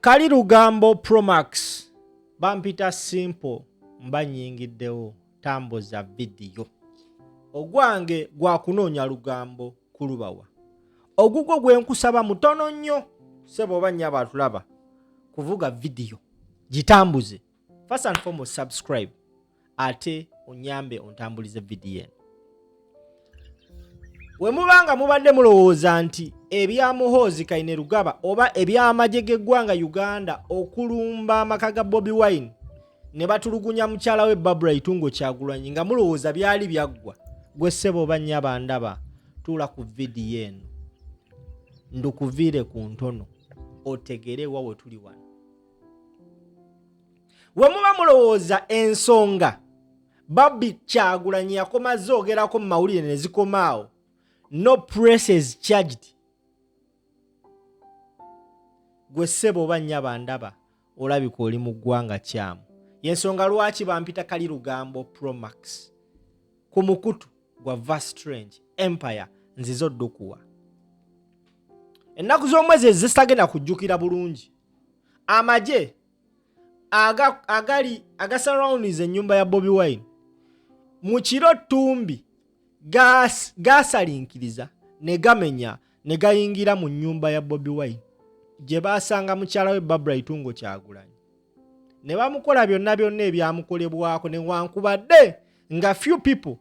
Kali Lugambo Promax bampita simple mbanyingiddewo tambuza video. Ogwange gwa kunoonya lugambo kulubawa. Ogugwo gwe nkusaba mutono nnyo sebo banya batulaba kuvuga video gitambuze. First and foremost subscribe ate onyambe ontambulize video. We mubanga mubadde mulowooza nti ebya Muhoozi Kainerugaba oba ebya Amaggye g'eggwanga Uganda okulumba amaka ga Bobi Wine ne batulugunya mukyala we Barbie Kyagulanyi nga mulowooza byali byaggwa, gwe ssebo banya bandaba tula ku video eno ndukuvire ku ntono otegere wawe tuli wano. We muba mulowooza ensonga Barbie Kyagulanyi yakomaze ogerako mu mawulire ne zikomaawo, no presses charged, gwe ssebo banya bandaba olabika oli mu ggwanga kyamu. Yensonga lwaki bampita Kali Lugambo Promax ku mukutu gwa Vast Strange Empire nzizo ddukuwa. Ennaku z'omwezi ezitagenda kujjukira bulungi, Amaggye agasurroundings ennyumba ya Bobi Wine mu kiro ttumbi gasalinkiriza ne gamenya ne gayingira mu nnyumba ya Bobi Wine gye baasanga mukyala we Barbie Kyagulanyi ne bamukola byonna ebyamukolebwako newankubadde nga few people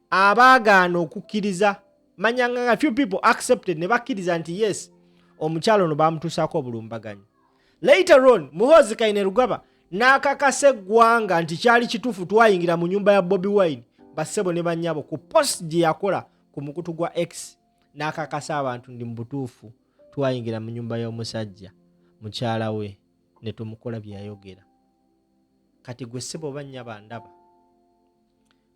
abaagaana okukkiriza, manyanga nga few people accepted ne bakkiriza nti yes omukyalo ono bamutuusako obulumbaganyi. Later on Muhoozi Kainerugaba n'akakasa eggwanga nti kyali kituufu twayingira mu nyumba ya Bobi Wine bassebo ne bannyabo ku post gye yakola ku mukutu gwa X, n'akakasa abantu ndi mu butuufu twayingira mu nyumba y'omusajja mukyala we ne tumukola bye yayogera. Kati gwe ssebo bannya bandaba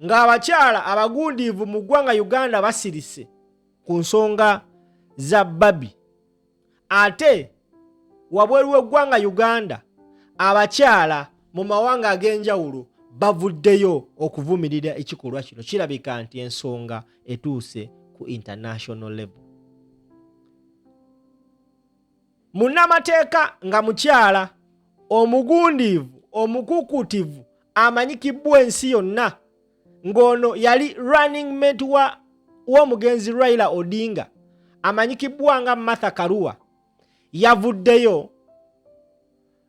ng'abakyala abagundiivu mu ggwanga Uganda basirise ku nsonga za Barbie, ate wabweru w'eggwanga Uganda abakyala mu mawanga ag'enjawulo bavuddeyo okuvumirira ekikolwa kino. Kirabika nti ensonga etuuse ku international level. Munnamateeka nga mukyala omugundiivu omukukutivu amanyikibwa ensi yonna ng'ono yali running mate w'omugenzi Raila Odinga amanyikibwa nga Martha Karua, yavuddeyo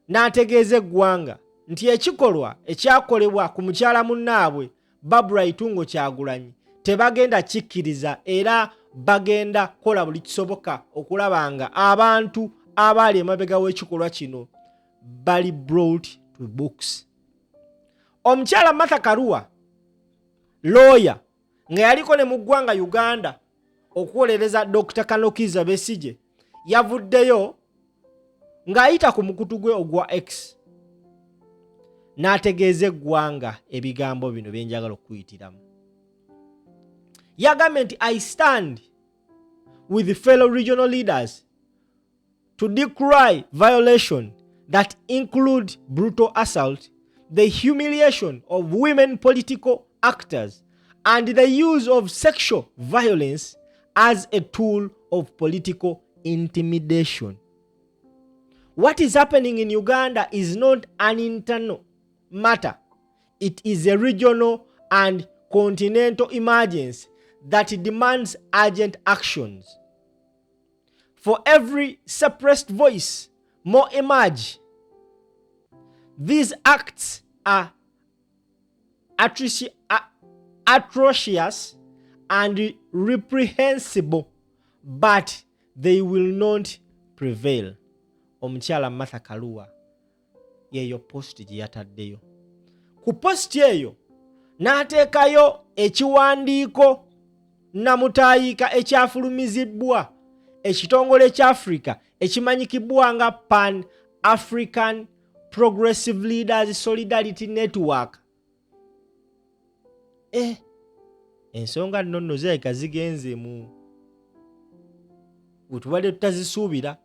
n'ategeeza eggwanga nti ekikolwa ekyakolebwa ku mukyala munnaabwe Barbie Kyagulanyi tebagenda kikkiriza era bagenda kola buli kisoboka okulaba nga abantu abaali emabega w'ekikolwa kino bali brought to books. Omukyala Martha Karua lawyer nga yaliko ne mu ggwanga Uganda okuwolereza Dr. Kanokiza Besigye yavuddeyo ng'ayita ku mukutu gwe ogwa X n'ategeeza eggwanga ebigambo bino bye njagala okuyitiramu. Yagambye nti I stand with the fellow regional leaders to decry violation that include brutal assault, the humiliation of women political actors, and the use of sexual violence as a tool of political intimidation. What is happening in Uganda is not an internal matter. It is a regional and continental emergency that demands urgent actions. For every suppressed voice, more emerge. These acts are atrocious and reprehensible, but they will not prevail. Omukyala Martha Karua yeyo post gye yataddeyo. Ku post eyo n'ateekayo ekiwandiiko namutaayika ekyafulumizibwa ekitongole kya Africa ekimanyikibwa nga Pan African Progressive Leaders Solidarity Network. Ensonga nno zirabika zigenze mu bwetubadde tutazisuubira.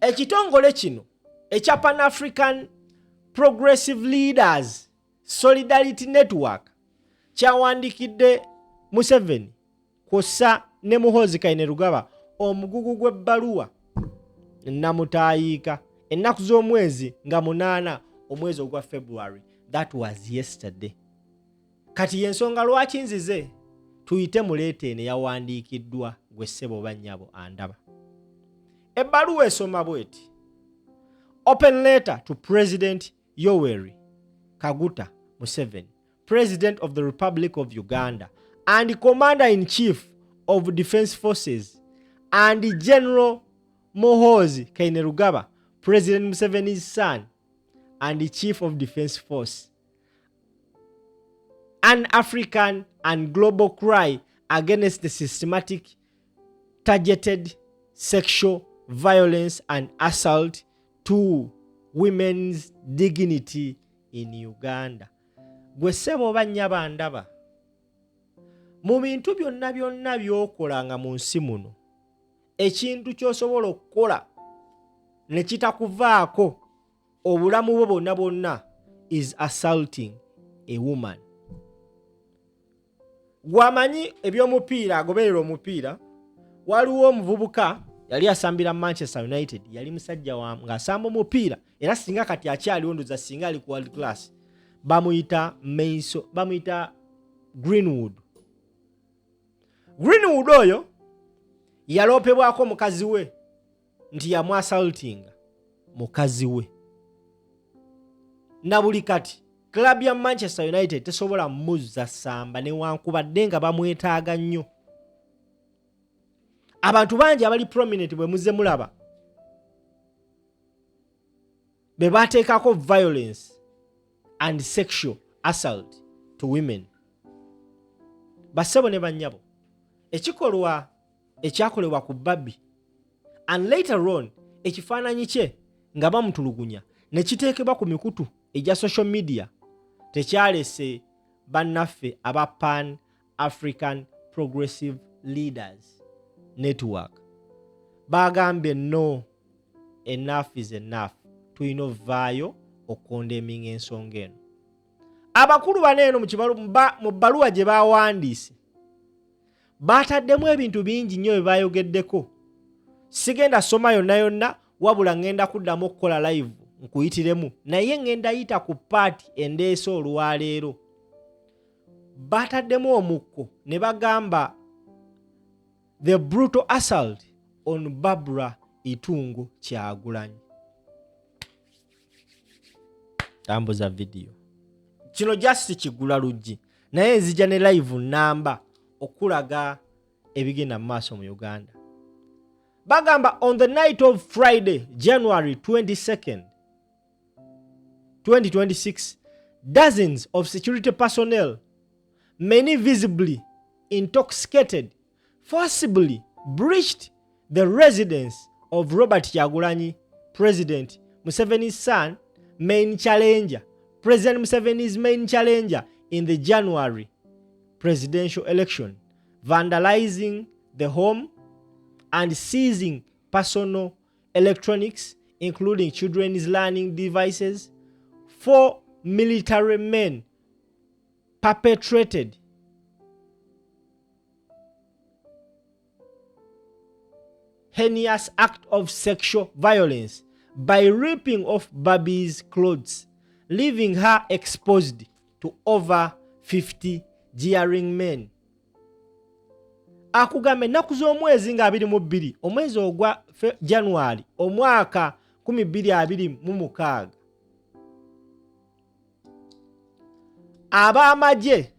Ekitongole kino ekya Pan African Progressive Leaders Solidarity Network kyawandikidde Museveni kw'ossa ne Muhoozi Kainerugaba omugugu gw'ebbaluwa namutaayika ennaku z'omwezi nga 8 omwezi ogwa February. That was yesterday. Kati yensonga lwaki nzize tuyite muleete ene yawandiikiddwa gwe ssebo bannyabo andaba. Ebbaluwa esoma bweti: Open letter to President Yoweri Kaguta Museveni, President of the Republic of Uganda and Commander-in-Chief of Defense Forces, and General Muhoozi Kainerugaba, President Museveni's son and the Chief of Defense Force. An African and global cry against the systematic, targeted sexual violence and assault to women's dignity in Uganda. Gwe ssebo bannyaba ndaba. Mu bintu byonna byonna by'okolanga mu nsi muno, ekintu ky'osobola okukola ne kitakuvaako obulamu bwo bwonna bwonna is assaulting a woman. Gwamanyi eby'omupiira, agoberera omupiira, waliwo omuvubuka yali asambira Manchester United, yali musajja ng'asamba omupiira, era singa kati akyaliwo ndoza singa ali ku world class, bamuyita Greenwood. Greenwood oyo yaloopebwako mukazi we nti yamwasaltinga mukazi we. Na buli kati club ya Manchester United tesobola muzza samba newankubadde nga bamwetaaga nnyo. Abantu bangi abali prominent bwe muze mulaba be bateekako violence and sexual assault to women. Bassebo ne bannyabo, ekikolwa ekyakolebwa ku Barbie and later on ekifaananyi kye nga bamutulugunya ne kiteekebwa ku mikutu egya social media tekyalese bannaffe aba Pan African Progressive Leaders Network. Bagambye no, enough is enough. Tuyina ovaayo okondeminga ensonga eno. Abakulu baneeno mu bbaluwa gye bawandiise bataddemu ebintu bingi nnyo bye bayogeddeko. Sigenda soma yonna yonna, wabula ngenda kuddamu okukola live nkuyitiremu, naye ngenda yita ku paati endeese olwaleero. Bataddemu omukko ne bagamba the brutal assault on Barbara Itungo Kyagulanyi. Tambuza video. Kino just kigula luggi, naye nzija ne live namba okulaga ebigenda mu maaso mu Uganda. Bagamba on the night of Friday, January 22nd, 2026, dozens of security personnel, many visibly intoxicated, forcibly breached the residence of Robert Kyagulanyi, President Museveni's son, main challenger, President Museveni's main challenger in the January presidential election, vandalizing the home and seizing personal electronics, including children's learning devices. 4 military men perpetrated heinous act of sexual violence by ripping off Barbie's clothes, leaving her exposed to over 50 jeering men. Akugambe ennaku z'omwezi nga 22 omwezi ogwa January omwaka 2026, Amaggye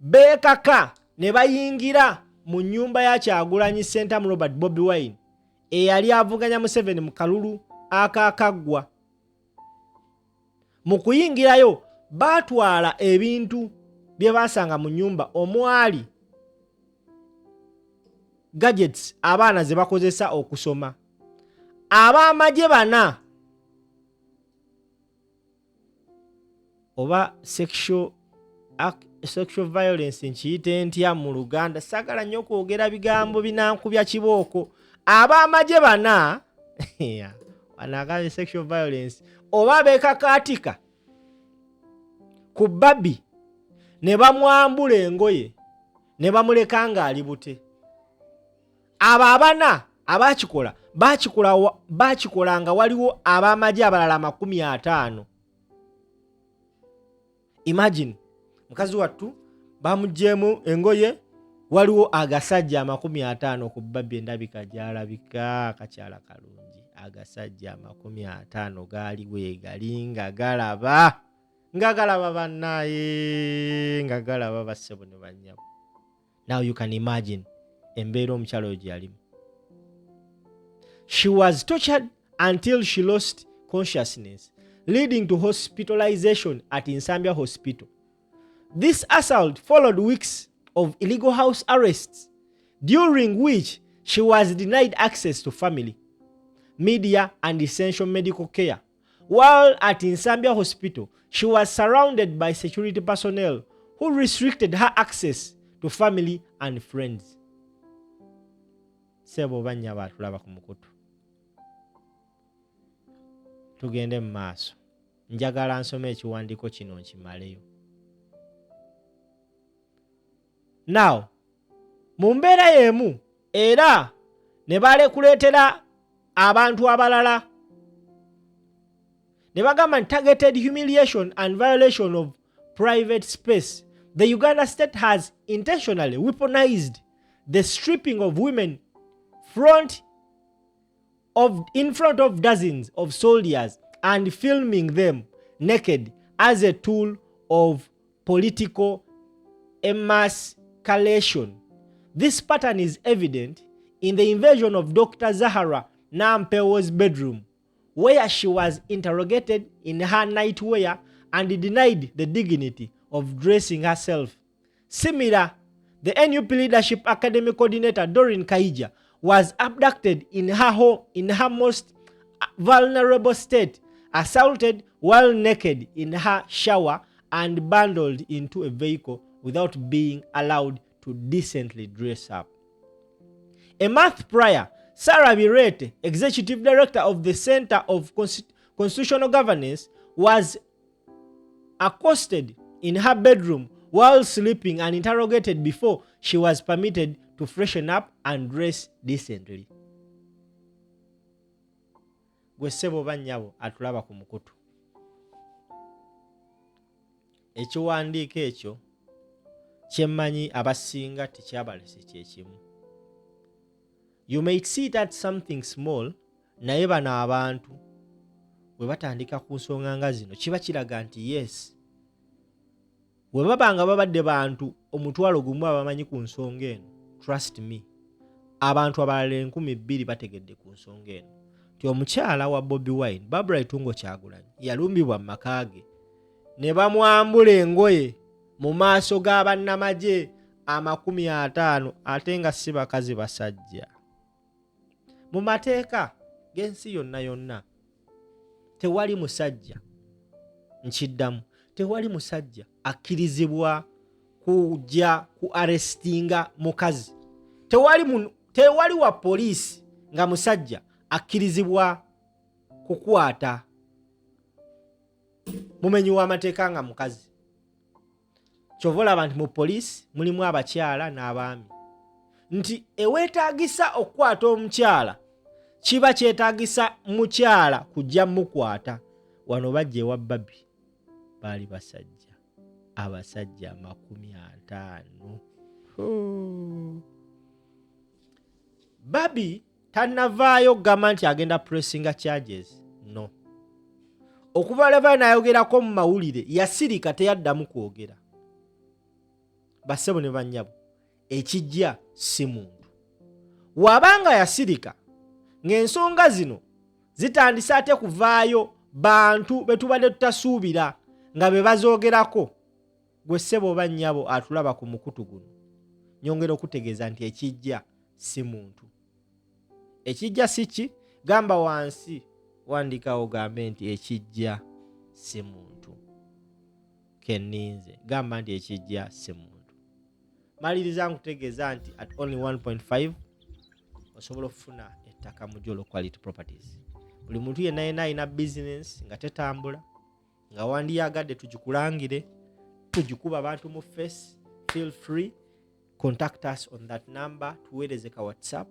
beekaka ne bayingira mu nnyumba ya Kyagulanyi Center Robert Bobi Wine eyali avuganya Museveni mu kalulu akaakaggwa. Mu kuyingirayo baatwala ebintu bye baasanga mu nnyumba omwali gadgets abaana ze bakozesa okusoma. Ab'Amaggye bana oba sexual violence nkiyite ntya mu Luganda, sagala nnyo okwogera bigambo binankubya kibooko. Ab'Amaggye bana wanagabe sexual violence oba beekakaatika ku Barbie ne bamwambula engoye ne bamuleka ng'ali bute. Abo abana abakikola bakikolanga waliwo ab'amagye abalala 50. Imagine mukazi wattu bamugyemu engoye waliwo agasajja 50 ku Barbie endabika gyalabika akakyala kalungi. Agasajja 50 gaali weegali nga galaba bannaye nga galaba bassebo ne bannyabo. Now you can imagine embeera omukyalo oyo gyalimu. She was tortured until she lost consciousness, leading to hospitalization at Nsambya Hospital. This assault followed weeks of illegal house arrests, during which she was denied access to family, media, and essential medical care. While at Nsambya Hospital, she was surrounded by security personnel who restricted her access to family and friends. Sebo banya batulaba ku mukutu. Tugende mu maaso. Njagala nsome ekiwandiiko kino nkimaleyo. Now, mu mbeera y'emu era ne balekuleetera abantu abalala ne bagamba targeted humiliation and violation of private space. The Uganda state has intentionally weaponized the stripping of women in front of dozens of soldiers and filming them naked as a tool of political emasculation. This pattern is evident in the invasion of Dr. Zahara Nampewo's bedroom, where she was interrogated in her nightwear and denied the dignity of dressing herself. Similar, the NUP Leadership Academy coordinator Doreen Kaija was abducted in her home in her most vulnerable state, assaulted while naked in her shower, and bundled into a vehicle without being allowed to decently dress up. A month prior, Sarah Birete, executive director of the Center of Constitutional Governance, was accosted in her bedroom while sleeping and interrogated before she was permitted to freshen up and dress decently. Gwe ssebo bannyabo atulaba ku mukutu. Ekiwandiiko ekyo kyemmanyi abasinga tekyabalese kyekimu. You may see that something small, naye bano abantu bwe batandika ku nsonga nga zino kiba kiraga nti yes, bwe babanga babadde bantu omutwalo gumu abamanyi ku nsonga eno, trust me, abantu abalala 2,000 bategedde ku nsonga eno. Ti omukyala wa Bobi Wine, Barbara Itungo Kyagulanyi, yalumbibwa mu maka ge ne bamwambula engoye mu maaso g'abannamagye 50 ate nga si bakazi basajja. Mu mateeka g'ensi yonna tewali musajja, nkiddamu, tewali musajja akkirizibwa kujja ku arrestinga mukazi. Tewali wa poliisi nga musajja akkirizibwa kukwata mumenyi w'amateeka nga mukazi. Kyova olaba nti mu poliisi mulimu abakyala n'abaami, nti eweetaagisa okukwata omukyala kiba kyetaagisa mukyala kujja mukwata. Wano bajja ewa Barbie baali basajja, abasajja 50. Barbie tannavaayo gamba nti agenda pressinga charges, no. Okuva leva nayogerako mu mawulire yasirika teyaddamu kwogera. Bassebo ne bannyabo, ekijja si muntu. Wabanga yasirika ng'ensonga zino zitandise ate kuvaayo bantu betubadde tutasuubira nga be bazoogerako, gwe ssebo oba nnyabo atulaba ku mukutu guno, nyongera okutegeeza nti ekijja si muntu. Ekijja si ki? Gamba wansi wandikawo gambe nti ekijja si muntu. Kenninze gamba nti ekijja si muntu. Maliriza nkutegeeza nti at only 1.5 osobola okufuna ettaka mu Jolo Quality Properties. Buli muntu yenna alina business nga tetambula, nga wandiyagadde tugikulangire, tugikuba abantu mu face, feel free, contact us on that number, tuweereze ka WhatsApp